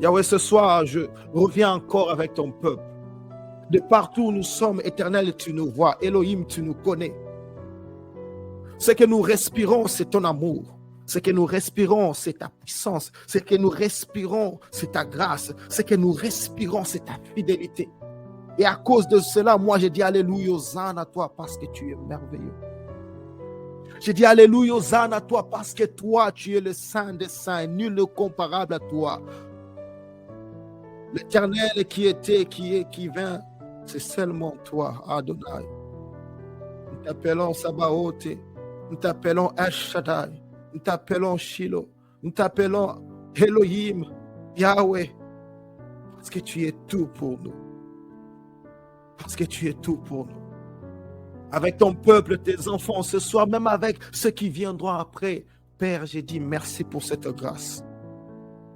Yahweh, ce soir, je reviens encore avec ton peuple. De partout où nous sommes, Éternel, tu nous vois. Elohim, tu nous connais. Ce que nous respirons, c'est ton amour. Ce que nous respirons, c'est ta puissance. Ce que nous respirons, c'est ta grâce. Ce que nous respirons, c'est ta fidélité. Et à cause de cela, moi, j'ai dit Alléluia, Hosanna à toi parce que tu es merveilleux. J'ai dit Alléluia, Hosanna à toi parce que toi, tu es le Saint des Saints. Nul ne comparable à toi. L'Éternel qui était, qui est, qui vient, c'est seulement toi, Adonai. Nous t'appelons Sabaoth, nous t'appelons El-Shaddai, nous t'appelons Shiloh, nous t'appelons Elohim, Yahweh, parce que tu es tout pour nous. Parce que tu es tout pour nous. Avec ton peuple, tes enfants, ce soir, même avec ceux qui viendront après, Père, j'ai dit merci pour cette grâce.